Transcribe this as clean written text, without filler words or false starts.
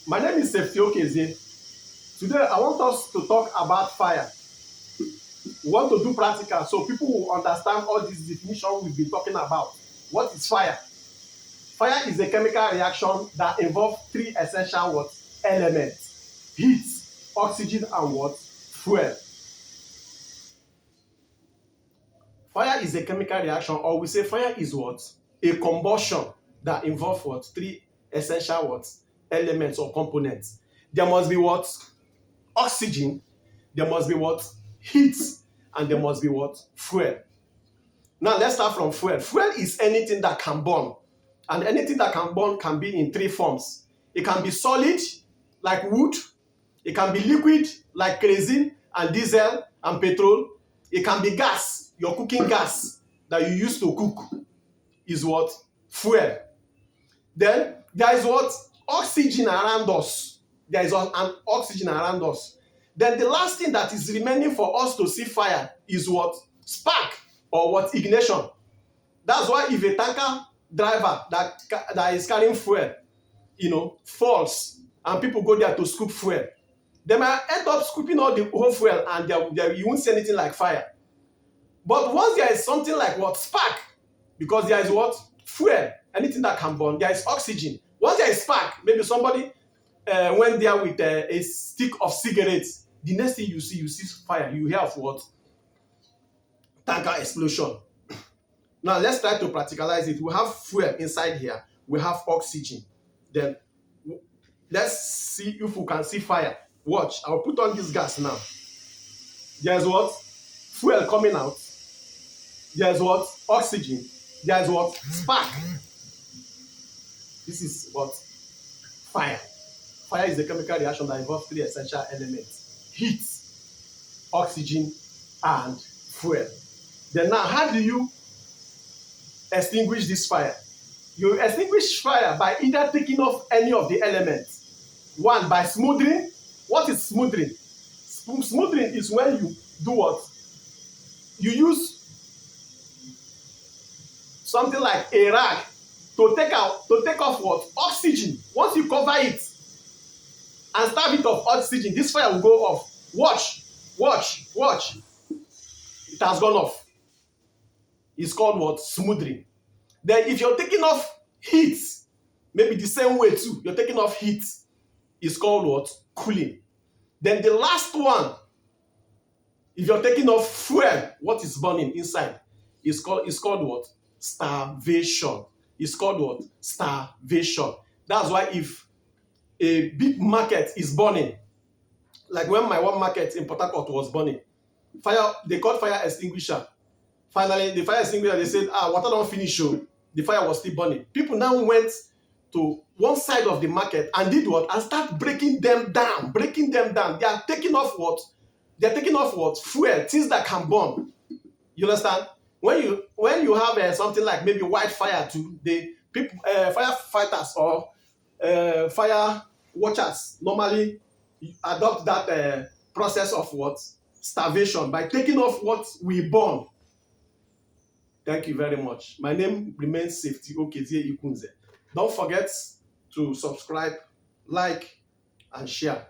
My name is Safety Okeze. Today I want us to talk about fire. We want to do practical so people will understand all this definition we've been talking about. What is fire? Fire is a chemical reaction that involves three essential elements: heat, oxygen, and fuel. Fire is a chemical reaction, or we say fire is a combustion that involves three essential elements or components. There must be oxygen, there must be heat, and there must be fuel. Now let's start from fuel. Fuel is anything that can burn, and anything that can burn can be in three forms. It can be solid like wood, it can be liquid like kerosene and diesel and petrol. It can be gas, your cooking gas that you use to cook is fuel. Then there is oxygen around us. There is an oxygen around us. Then the last thing that is remaining for us to see fire is spark or ignition. That's why if a tanker driver that is carrying fuel, falls and people go there to scoop fuel, they might end up scooping all the whole fuel and you won't see anything like fire. But once there is something like spark, because there is fuel, anything that can burn, there is oxygen. Once there is spark, maybe somebody went there with a stick of cigarettes. The next thing you see fire. You hear of tanker explosion. Now let's try to practicalize it. We have fuel inside here. We have oxygen. Then let's see if we can see fire. Watch, I'll put on this gas now. There's fuel coming out. There's oxygen. There's spark. This is fire. Fire is a chemical reaction that involves three essential elements: heat, oxygen, and fuel. Then now, how do you extinguish this fire? You extinguish fire by either taking off any of the elements. One, by smothering. What is smothering? Smothering is when you do you use something like a rag to take off oxygen. Once you cover it and starve it of oxygen, this fire will go off. Watch. It has gone off. It's called smothering. Then if you're taking off heat, maybe the same way too, you're taking off heat, it's called cooling. Then the last one, if you're taking off fuel, what is burning inside, is called starvation. It's called starvation. That's why if a big market is burning, like when my one market in Port Harcourt was burning, they called fire extinguisher. Finally, the fire extinguisher, they said, water don't finish. The fire was still burning. People now went to one side of the market and did and start breaking them down. They are taking off They're taking off fuel, things that can burn. You understand? When you have something like maybe white fire too, the people, firefighters or fire watchers normally adopt that process of starvation by taking off what we burn. Thank you very much. My name remains Safety Okeze. Don't forget to subscribe, like, and share.